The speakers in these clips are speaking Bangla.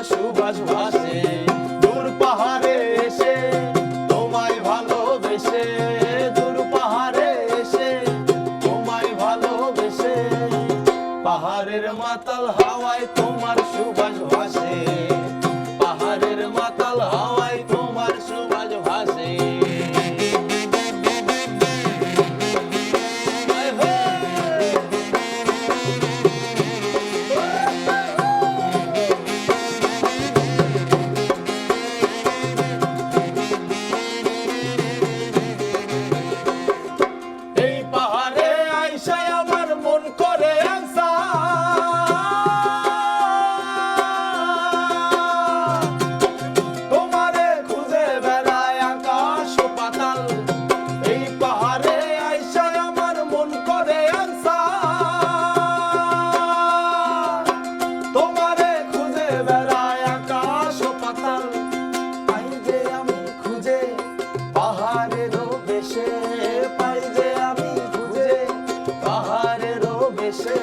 সুবাস ভাসে দূর পাহাড়ে এসে তোমায় ভালোবেসে দূর পাহাড়ে এসে তোমায় ভালোবেসে পাহাড়ের মাতাল হাওয়ায় তোমার সুবাস ভাসে পাহাড়ের মাতাল হাওয়ায় তোমার সুবাস ভাসে এই পাহাড়ে আইসায় আমার মন করে আনসা তোমারে খুঁজে বেড়ায় আকাশ ও পাতাল এই পাহাড়ে আইসায় আমার মন করে আনসা তোমারে খুঁজে বেড়ায় আকাশ ও পাতাল পাই যে আমি খুঁজে পাহাড়েরও বেশে পাই যে আমি খুঁজে পাহাড়েরও বেশে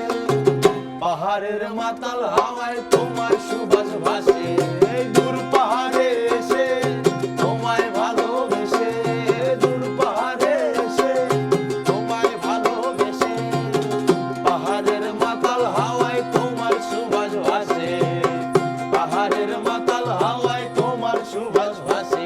পাহাড়ের মাতাল হাওয়ায় তোমার সুবাস ভাসে দূর পাহাড়ে এসে তোমায় ভালোবেসে দূর পাহাড়ে এসে তোমায় ভালোবেসে পাহাড়ের মাতাল হাওয়ায় তোমার সুবাস ভাসে পাহাড়ের মাতাল হাওয়ায় তোমার সুবাস ভাসে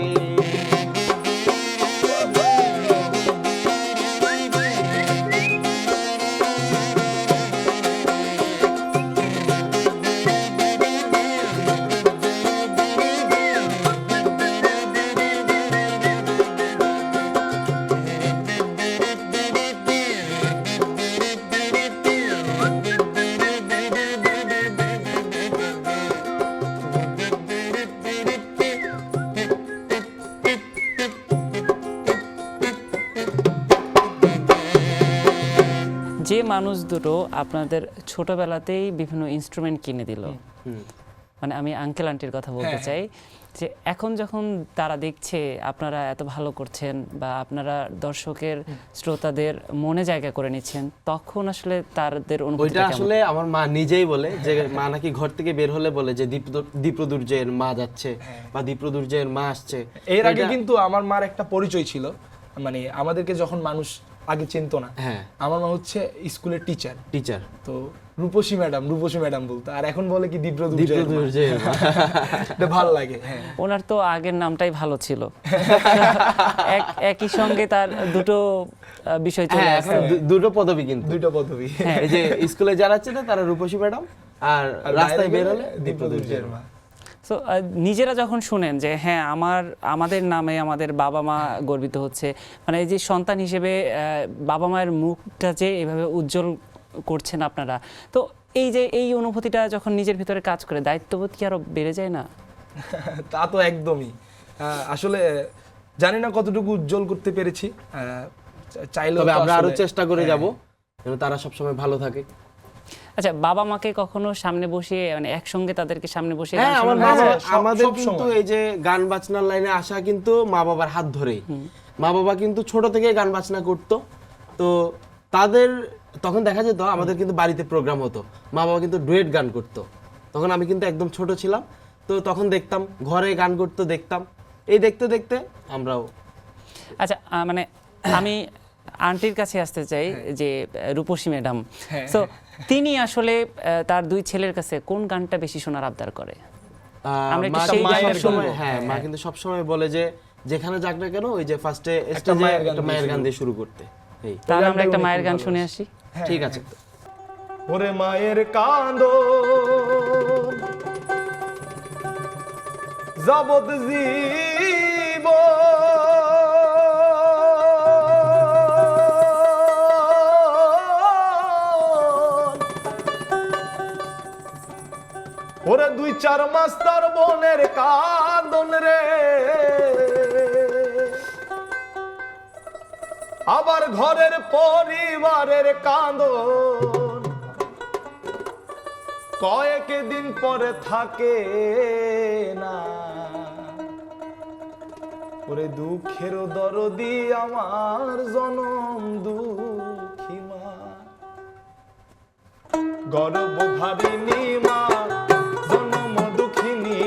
যে মানুষ দুটো আপনাদের ছোটবেলাতেই বিভিন্ন ইনস্ট্রুমেন্ট কিনে দিল, মানে আমি আঙ্কেল আন্টির কথা বলতে চাই, যে এখন যখন তারা দেখছে আপনারা এত ভালো করছেন বা আপনারা দর্শকের শ্রোতাদের মনে জায়গা করে নিচ্ছেন, তখন আসলে তাদের অনুভূতিটা ওইটা কেমন? আসলে আমার মা নিজেই বলে যে মা নাকি ঘর থেকে বের হলে বলে যে দীপ্রদুর্জয়ের মা যাচ্ছে বা দীপ্রদুর্জয়ের মা আসছে। এর আগে কিন্তু আমার মার একটা পরিচয় ছিল, মানে আমাদেরকে যখন মানুষ আগে চিনতো না, আমার মা হচ্ছে স্কুলের টিচার, তো রূপসী ম্যাডাম বলতো, আর এখন বলে কি দীপ্রদুর্জয়। এটা ভালো লাগে। ওনার তো আগের নামটাই ভালো ছিল, একই সঙ্গে তার দুটো বিষয় চলে আসে, দুটো পদবি, কিন্তু দুটো পদবি। এই যে স্কুলে যারা ছিল তারা রূপসী ম্যাডাম, আর রাস্তায় বের হলে দীপ্রদুর্জয়ের মা। সো নিজেরা যখন শুনেন যে হ্যাঁ আমাদের নামে আমাদের বাবা মা গর্বিত হচ্ছে, মানে এই যে সন্তান হিসেবে বাবা মায়ের মুখটা যে এভাবে উজ্জ্বল করছেন আপনারা, তো এই যে এই অনুভূতিটা যখন নিজের ভিতরে কাজ করে, দায়িত্ববোধ কি আরো বেড়ে যায় না? তা তো একদমই। আসলে জানি না কতটুকু উজ্জ্বল করতে পেরেছি, চাইলেও তবে আমরা আরো চেষ্টা করে যাব যেন তারা সবসময় ভালো থাকে। আচ্ছা, বাবা মাকে কখনো সামনে বসিয়ে, মানে একসঙ্গে তাদেরকে সামনে বসিয়ে হ্যাঁ, আমাদের কিন্তু এই যে গান বাজনার লাইনে আসা কিন্তু মা বাবার হাত ধরেই। মা বাবা কিন্তু ছোট থেকে গান বাজনা করতো, তো তাদের তখন দেখা যেত আমাদের কিন্তু বাড়িতে প্রোগ্রাম হতো, মা বাবা কিন্তু ডুয়েট গান করতো, তখন আমি কিন্তু একদম ছোট ছিলাম, তো তখন দেখতাম ঘরে গান করতে দেখতাম, এই দেখতে দেখতে আমরাও। আচ্ছা, মানে আমি আন্টির কাছে আসতে চাই, যে রূপসী ম্যাডাম, সো তিনি আসলে তার দুই ছেলের কাছে কোন গানটা বেশি শোনার আবদার করে? মা কিন্তু সবসময় বলে যে যেখানে যাক না কেন ওই যে ফার্স্টে একটা মায়ের গান দিয়ে শুরু করতে। তাহলে আমরা একটা মায়ের গান শুনে আসি। ঠিক আছে। ওরে মায়ের কান্দো যাবত জীব ওরে 2-4 মাস তার বোনের কান্দন রে, আবার ঘরের পরিবারের কান্দন কয়েক দিন পরে থাকে না। ওরে দুঃখের দরদি আমার জনম দুঃখী মা, গর্ভধারিণী মা, জনম দুঃখিনী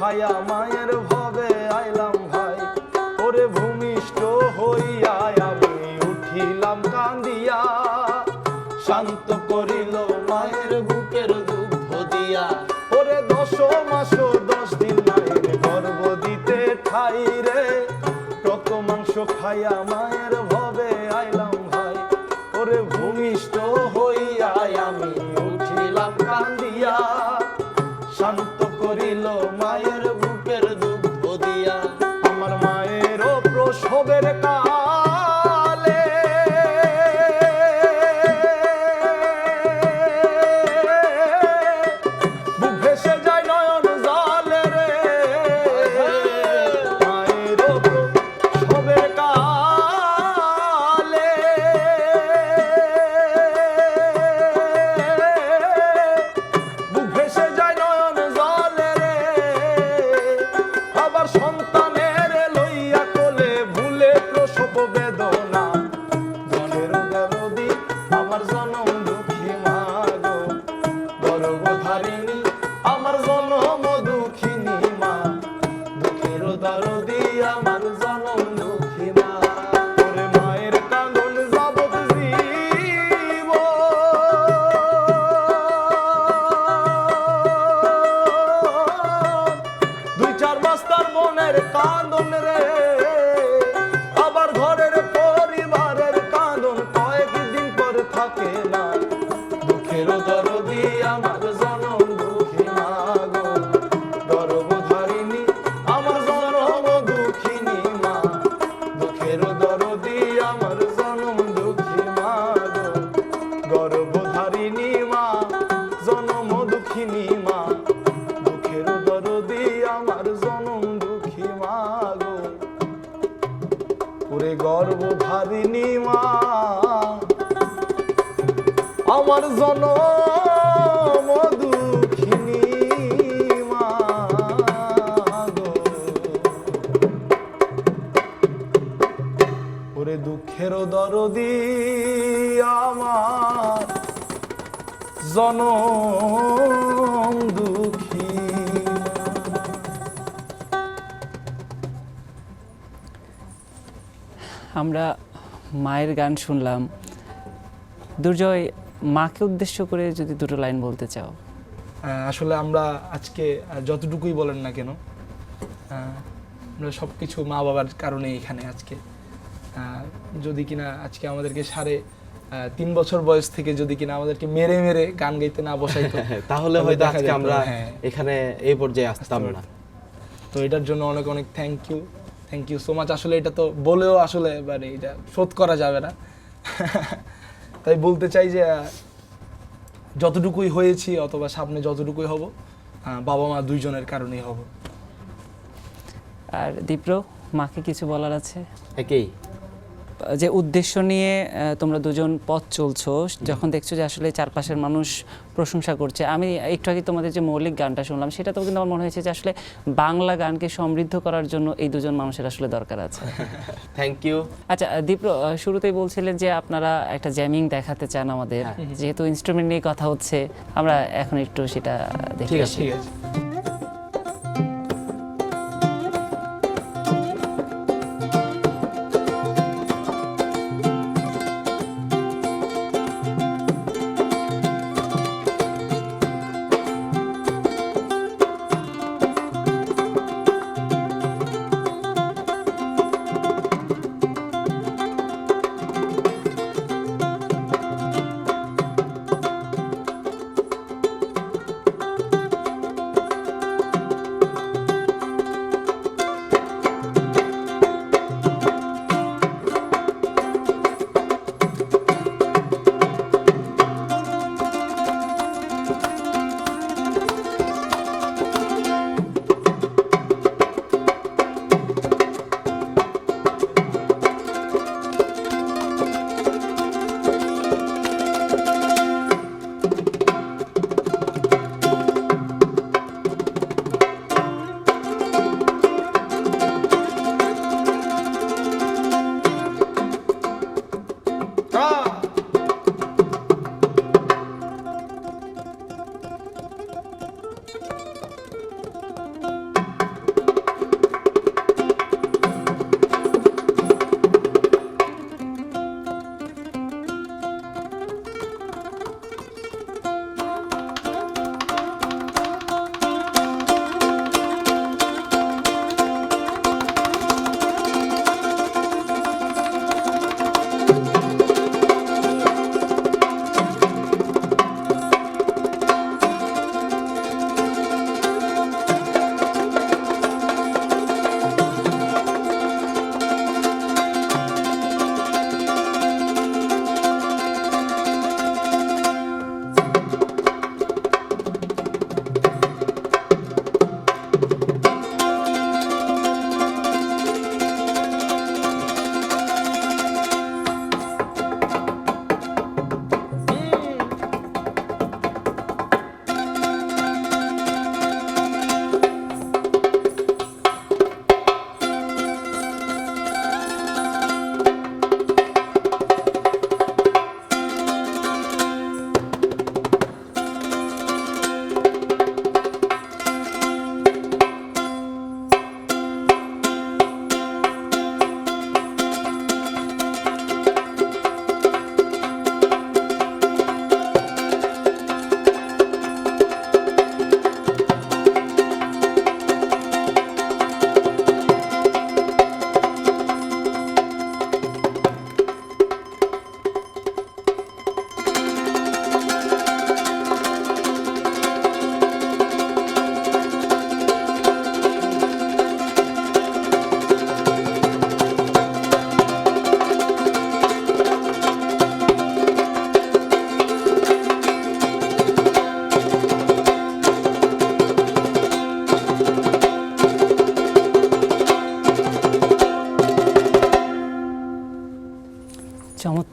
খাইয়া মায়ের ভবে আইলাম ভাই, ওরে ভূমিষ্ঠ হইয়া আমি উঠিলাম কান্দিয়া, শান্ত করিল মায়ের বুকের দুগ্ধ দিয়া, ওরে 10 মাস 10 দিন মায়ের গর্ভ দিতে ঠাই রে, রক্ত মাংস খাইয়া মায়ের ভবে আইলাম ভাই, ওরে ভূমিষ্ঠ হইয়া আমি উঠিলাম কান্দিয়া, শান্ত করিল মায়ের বুকের দুগ্ধ দিয়া, আমার মায়ের প্রসবের কালে বুক ভেসে যায় নয়ন জলে রে, মায়ের প্রসবের কালে বুক ভেসে যায় নয়ন জলে রে, আবার সন্তানের লইয়া কোলে ভুলে প্রসব বেদনা, জনের দরদি আমার জনম দুঃখী মা গো, গর্ভধারিণী আমার জনম দুঃখিনী মা, দুঃখের দরদি আমার জনম দুঃখী মা। ওরে মায়ের কাঁদন যাবত জীব, 2-4 মাস তার মনের কাঁদন রে, আবার ঘরের পরিবারের কাঁদন কয়েকদিন পর থাকে না, দুঃখের দরদি আমার জনম দুঃখী মা গো, গর্ভধারিণী আমার জনম দুঃখিনী মা, দুঃখের দরদি আমার জনম দুঃখী মা গো, গর্ভধারিণী মা জনম দুঃখিনী মা, দুঃখের দরদি আমার জনম দুঃখী মা গো, ওরে গর্ভধারিণী মা আমার জনম দুঃখিনী মা গো, ওরে দুঃখের দরদি আমার জনম দুঃখী। আমরা মায়ের গান শুনলাম। দুর্জয়, মাকে উদ্দেশ্য করে যদি দুটো লাইন বলতে চাও। আসলে আমরা আজকে যতটুকুই বলেন না কেন, আমরা সব কিছু মা বাবার কারণে এখানে আজকে, যদি কিনা আজকে আমাদেরকে 3.5 বছর বয়স থেকে যদি কিনা আমাদেরকে মেরে মেরে গান গাইতে না বসাইতো, তাহলে হয়তো দেখা আজকে যেত, আমরা হ্যাঁ। এখানে এই পর্যায়ে আসতাম না। তো এটার জন্য অনেক অনেক থ্যাংক ইউ সো মাচ। আসলে এটা তো বলেও আসলে মানে এটা শোধ করা যাবে না। তাই বলতে চাই যে যতটুকুই হয়েছি অথবা সামনে যতটুকুই হব, বাবা মা দুইজনের কারণেই হব। আর দীপ্র, মাকে কিছু বলার আছে? একই যে উদ্দেশ্য নিয়ে তোমরা দুজন পথ চলছো, যখন দেখছো যে আসলে চারপাশের মানুষ প্রশংসা করছে। আমি একটু আগে তোমাদের যে মৌলিক গানটা শুনলাম, সেটা তো কিন্তু আমার মনে হয়েছে যে আসলে বাংলা গানকে সমৃদ্ধ করার জন্য এই দুজন মানুষের আসলে দরকার আছে। Thank you. আচ্ছা দীপ্র, শুরুতেই বলছিলেন যে আপনারা একটা জ্যামিং দেখাতে চান আমাদের, যেহেতু ইনস্ট্রুমেন্ট নিয়ে কথা হচ্ছে, আমরা এখন একটু সেটা দেখি। ঠিক আছে।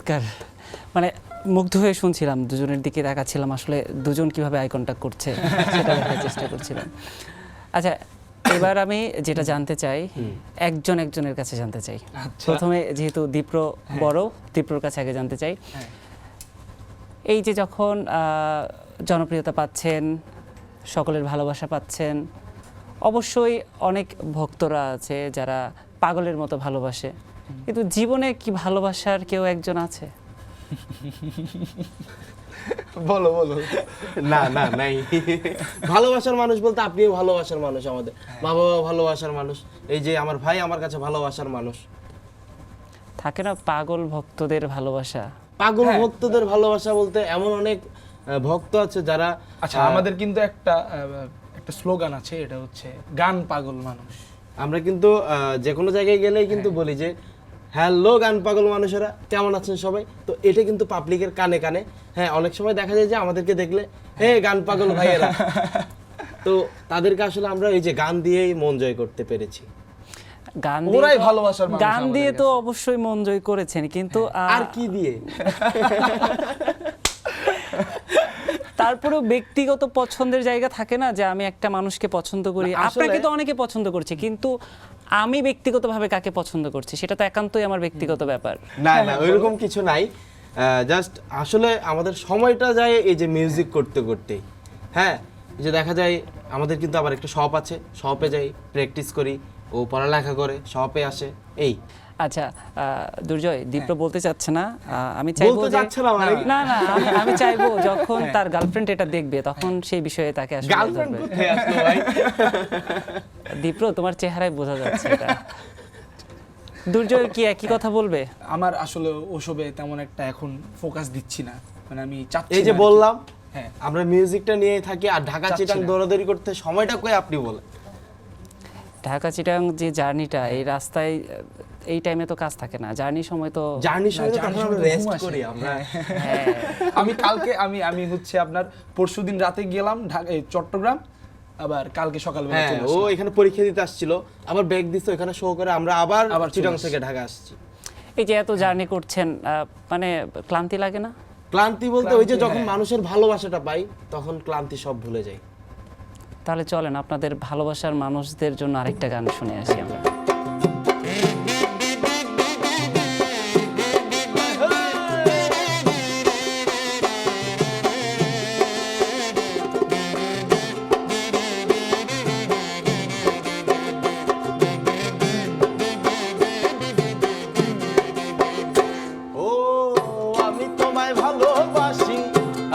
চমৎকার, মানে মুগ্ধ হয়ে শুনছিলাম, দুজনের দিকে তাকাচ্ছিলাম, আসলে দুজন কিভাবে আই কন্টাক্ট করছে সেটা দেখার চেষ্টা করছিলাম। আচ্ছা, এবার আমি যেটা জানতে চাই, একজনের কাছে জানতে চাই। প্রথমে যেহেতু দীপ্র বড়, দীপ্রর কাছে আগে জানতে চাই, এই যে যখন জনপ্রিয়তা পাচ্ছেন, সকলের ভালোবাসা পাচ্ছেন, অবশ্যই অনেক ভক্তরা আছে যারা পাগলের মতো ভালোবাসে, কিন্তু জীবনে কি ভালোবাসার কেউ একজন আছে? বলো বলো। না না নাই। ভালোবাসার মানুষ বলতে আপনিও ভালোবাসার মানুষ, আমাদের মা বাবা ভালোবাসার মানুষ, এই যে আমার ভাই আমার কাছে ভালোবাসার মানুষ। থাকে না পাগল ভক্তদের ভালোবাসা? পাগল ভক্তদের ভালোবাসা বলতে এমন অনেক ভক্ত আছে যারা, আচ্ছা আমাদের কিন্তু একটা স্লোগান আছে, এটা হচ্ছে গান পাগল মানুষ। আমরা কিন্তু যে কোনো জায়গায় গেলেই কিন্তু বলি যে হ্যালো গান পাগল মানুষেরা, কেমন আছেন সবাই। তো এটা কিন্তু পাবলিকের কানে কানে, হ্যাঁ অনেক সময় দেখা যায় যে আমাদেরকে দেখলে হে গান পাগল ভাইয়েরা, তো তাদেরকে আসলে আমরা এই যে গান দিয়েই মন জয় করতে পেরেছি। গান ওরাই ভালোবাসার মানুষ। গান দিয়ে তো অবশ্যই মন জয় করেছেন, কিন্তু আর কি দিয়ে? তারপরেও ব্যক্তিগত পছন্দের জায়গা থাকে না, যে আমি একটা মানুষকে পছন্দ করি, আপনাকে তো অনেকে পছন্দ করছে, কিন্তু আমি ব্যক্তিগতভাবে কাকে পছন্দ করছি সেটা তো একান্তই আমার ব্যক্তিগত ব্যাপার। না না ওইরকম কিছু নাই, জাস্ট আসলে আমাদের সময়টা যায় এই যে মিউজিক করতে করতেই। হ্যাঁ, যে দেখা যায় আমাদের কিন্তু আবার একটা শপ আছে, শপে যাই, প্র্যাকটিস করি, ও পড়ালেখা করে, শপে আসে, এই। আচ্ছা দুর্জয়, দীপ্র বলতে চাচ্ছে না, আমি চাইবো বলতে চাচ্ছে না মানে? না না আমি চাইবো যখন তার গার্লফ্রেন্ড এটা দেখবে তখন সেই বিষয়ে তাকে আসলে গার্লফ্রেন্ড ধরবে। কোথায় আসলো ভাই? দীপ্র তোমার চেহারায় বোঝা যাচ্ছে এটা। দুর্জয় কি একই কথা বলবে? আমার আসলে ওসবে তেমন একটা এখন ফোকাস দিচ্ছি না, মানে আমি চাচ্ছি এই যে না আর কি। বললাম, হ্যাঁ আমরা মিউজিকটা নিয়ে থাকি, আর ঢাকা চাচ্ছি চিটাং না। দৌড়াদৌড়ি করতে সময়টা কই আপনি বলেন? ঢাকা চিটাং যে জার্নিটা, এই রাস্তায় এই টাইমে তো কাজ থাকে না, জার্নির সময় তো জার্নির সময় তো জার্নির তখন আমরা সময় তো রেস্ট ঘুম আসে। করি আমরা। হ্যাঁ, আমি কালকে আমি হচ্ছে আপনার পরশুদিন রাতে গেলাম চট্টগ্রাম, আবার কালকে সকালবেলা হ্যাঁ, চলে ও আসলাম। এখানে পরীক্ষা দিতে আসছিল, আবার ব্যাগ দিচ্ছে ওখানে শো করে, আমরা আবার আবার চলে চিটাং আসছি। থেকে ঢাকা আসছি। এই যে এত জার্নি করছেন, মানে ক্লান্তি লাগে না? ক্লান্তি বলতে ওই যে ক্লান্তি, যখন হ্যাঁ। মানুষের ভালোবাসাটা পাই তখন ক্লান্তি সব ভুলে যাই। তাহলে চলেন আপনাদের ভালোবাসার মানুষদের জন্য আরেকটা গান শুনে আসি আমরা। ও আমি তোমায় ভালোবাসি,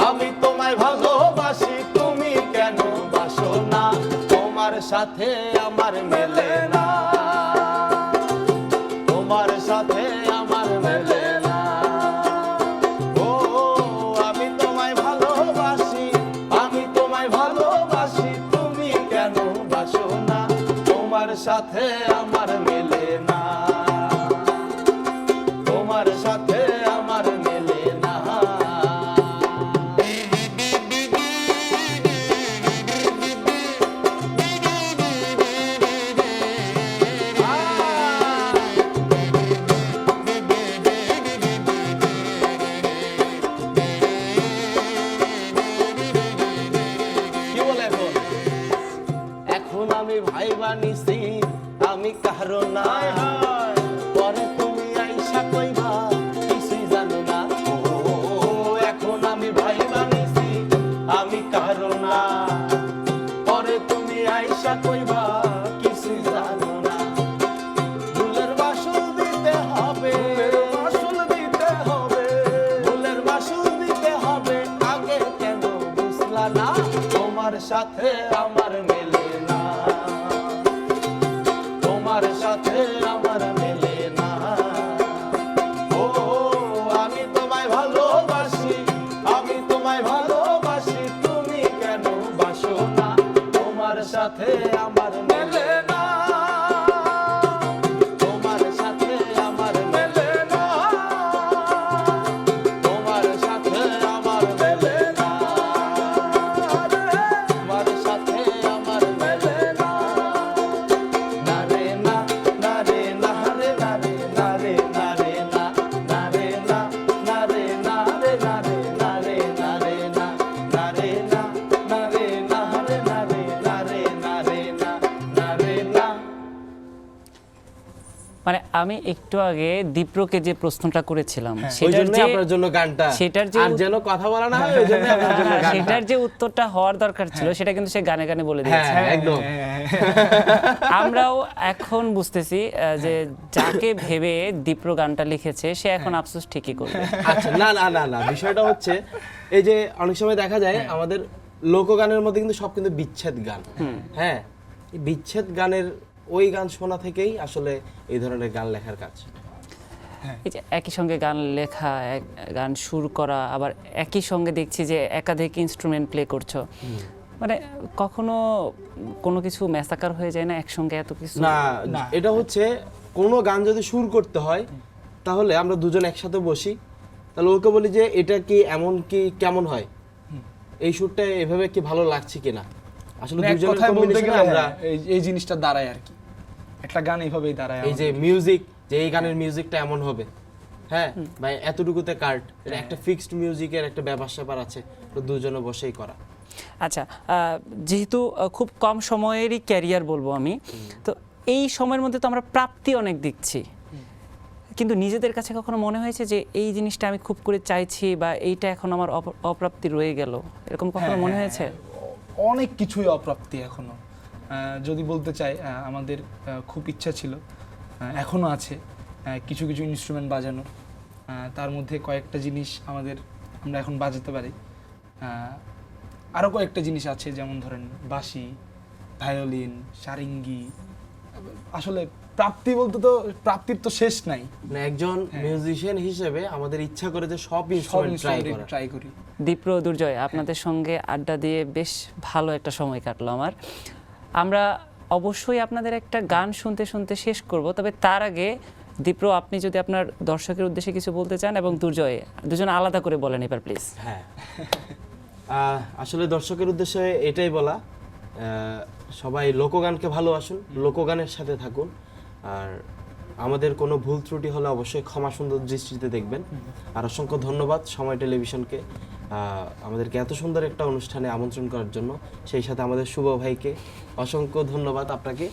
আমি তোমায় ভালোবাসি, তুমি কেন বাসো না? তোমার সাথে আমার মেলে না, তোমার সাথে আমার মেলে না। ও আমি তোমায় ভালোবাসি, আমি তোমায় ভালোবাসি, তুমি কেন বাসো না? তোমার সাথে আমার মেলে না, তোমার সাথে আমার মেলে না। কি বলে এখন? এখন আমি ভাই বানিছি, আমি কারো না, পরে তুমি আইসা কইবা কিছুই জানো না। ও এখন আমি ভাই বানিছি, আমি কারো না, পরে তুমি আইসা কইবা কিছুই জানো না। ভুলের মাসুল দিতে হবে, মাসুল দিতে হবে, ভুলের মাসুল দিতে হবে, আগে কেন বুঝলা না? তোমার সাথে আমার মেলে না, তোমার সাথে আমার মেলে না। ও আমি তোমায় ভালোবাসি, আমি তোমায় ভালোবাসি, তুমি কেন বাসো না? তোমার সাথে আমার মেলে না, তোমার সাথে আমার মেলে না, তোমার সাথে আমার মেলে না, তোমার সাথে আমার মেলে না। না রে না, না রে না, মানে আমি একটু আগে দীপ্রকে যে প্রশ্নটা করেছিলাম ওই জন্য আপনার জন্য গানটা, সেটার যে আর যেন কথা বলা না হয় ওই জন্য আপনার জন্য গানটা। সেটার যে উত্তরটা হওয়ার দরকার ছিল সেটা কিন্তু সে গানে গানে বলে দিয়েছে। হ্যাঁ একদম। আমরাও এখন বুঝতেছি যে যাকে ভেবে দীপ্র গানটা লিখেছে সে এখন আফসোস ঠিকই করবে। আচ্ছা না না না না, বিষয়টা হচ্ছে এই যে অনেক সময় দেখা যায় আমাদের লোকগানের মধ্যে কিন্তু সব কিন্তু বিচ্ছেদ গান। হ্যাঁ, এই বিচ্ছেদ গানের ওই গান শোনা থেকেই আসলে এই ধরনের গান লেখার কাজ। এই যে একই সঙ্গে গান লেখা, গান সুর করা, আবার একই সঙ্গে দেখছি যে একাধিক ইনস্ট্রুমেন্ট প্লে করছো, মানে কখনো কোনো কিছু ম্যাসাকার হয়ে যায় না একসঙ্গে এত কিছু? না, এটা হচ্ছে কোনো গান যদি সুর করতে হয় তাহলে আমরা দুজন একসাথে বসি, তাহলে ওকে বলি যে এটা কি এমন কি কেমন হয়, এই সুরটা এভাবে কি ভালো লাগছে কিনা। আসলে এক দুজনের কথায় বলতে কম্বিনেশনে গেলে আমরা এই জিনিসটা দাঁড়ায় আর কি, একটা গান এইভাবেই দাঁড়ায়। এই যে মিউজিক, যে এই গানের মিউজিকটা এমন হবে, হ্যাঁ ভাই এতটুকুতে কাট, এটা একটা ফিক্সড মিউজিকের একটা ব্যাপার স্যাপার আছে, তো দুজনে বসেই করা। আচ্ছা, যেহেতু খুব কম সময়েরই ক্যারিয়ার বলবো আমি, তো এই সময়ের মধ্যে তো আমরা প্রাপ্তি অনেক দেখছি, কিন্তু নিজেদের কাছে কখনো মনে হয়েছে যে এই জিনিসটা আমি খুব করে চাইছি বা এইটা এখন আমার অপ্রাপ্তি রয়ে গেল, এরকম কখনো মনে হয়েছে? অনেক কিছুই অপ্রাপ্তি এখনো। যদি বলতে চাই, আমাদের খুব ইচ্ছা ছিল, এখনো আছে কিছু কিছু ইনস্ট্রুমেন্ট বাজানোর। তার মধ্যে কয়েকটা জিনিস আমরা এখন বাজাতে পারি। আরও কয়েকটা জিনিস আছে, যেমন ধরেন বাঁশি, ভায়োলিন, সারিঙ্গি। আসলে প্রাপ্তি বলতে তো প্রাপ্তির তো শেষ নাই। মানে একজন মিউজিশিয়ান হিসেবে আমাদের ইচ্ছা করে যে সব ইনস্ট্রুমেন্ট ট্রাই করি। দীপ্র, দুর্জয়, আপনাদের সঙ্গে আড্ডা দিয়ে বেশ ভালো একটা সময় কাটলো আমার। আমরা অবশ্যই আপনাদের একটা গান শুনতে শুনতে শেষ করব, তবে তার আগে দীপ্র, আপনি যদি আপনার দর্শকের উদ্দেশ্যে কিছু বলতে চান, এবং দুর্জয়, দুজন আলাদা করে বলেন এবার প্লিজ। হ্যাঁ, আসলে দর্শকের উদ্দেশ্যে এটাই বলা, সবাই লোকগানকে ভালোবাসুন, লোকগানের সাথে থাকুন, আর আমাদের কোনো ভুল ত্রুটি হলে অবশ্যই ক্ষমা সুন্দর দৃষ্টিতে দেখবেন। আর অসংখ্য ধন্যবাদ সময় টেলিভিশনকে আমাদেরকে এত সুন্দর একটা অনুষ্ঠানে আমন্ত্রণ করার জন্য, সেই সাথে আমাদের শুভ ভাইকে অসংখ্য ধন্যবাদ আপনাকে।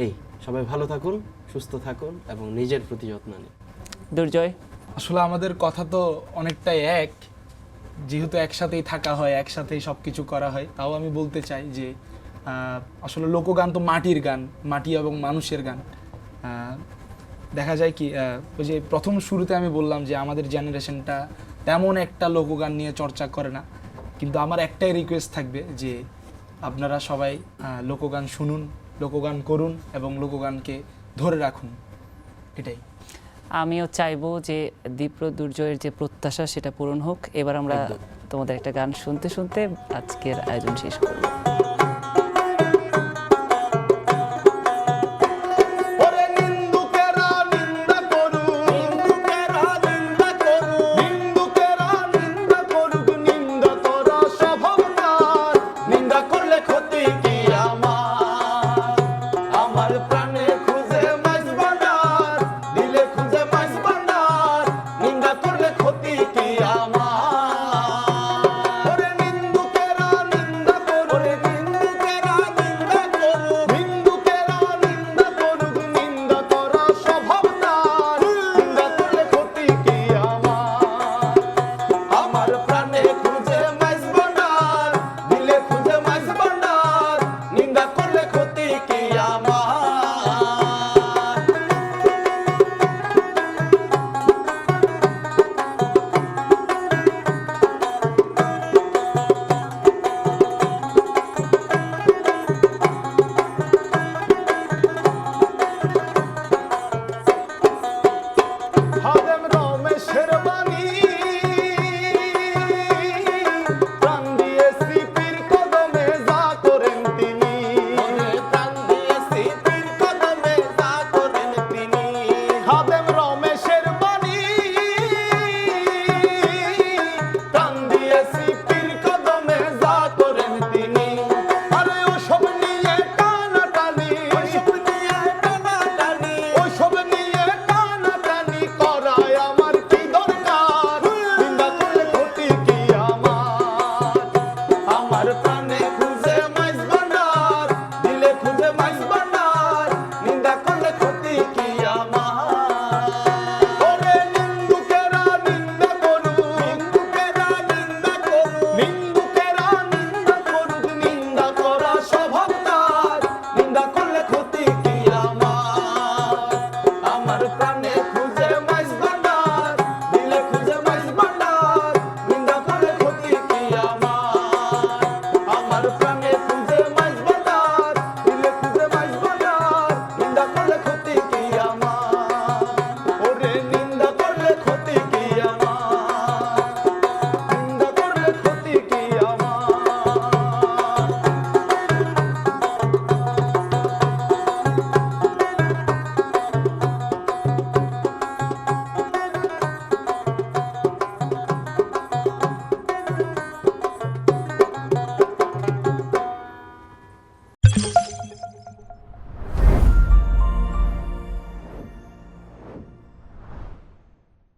এই সবাই ভালো থাকুন, সুস্থ থাকুন এবং নিজের প্রতি যত্ন নিন। দুর্জয়? আসলে আমাদের কথা তো অনেকটাই এক, যেহেতু একসাথেই থাকা হয়, একসাথেই সব কিছু করা হয়, তাও আমি বলতে চাই যে আসলে লোকগান তো মাটির গান, মাটি এবং মানুষের গান। দেখা যায় কি, ওই যে প্রথম শুরুতে আমি বললাম যে আমাদের জেনারেশনটা তেমন একটা লোকগান নিয়ে চর্চা করে না, কিন্তু আমার একটাই রিকোয়েস্ট থাকবে যে আপনারা সবাই লোকগান শুনুন, লোকগান করুন এবং লোকগানকে ধরে রাখুন, এটাই। আমিও চাইবো যে দীপ্র, দুর্জয়ের যে প্রত্যাশা সেটা পূরণ হোক। এবার আমরা তোমাদের একটা গান শুনতে শুনতে আজকের আয়োজন শেষ করব।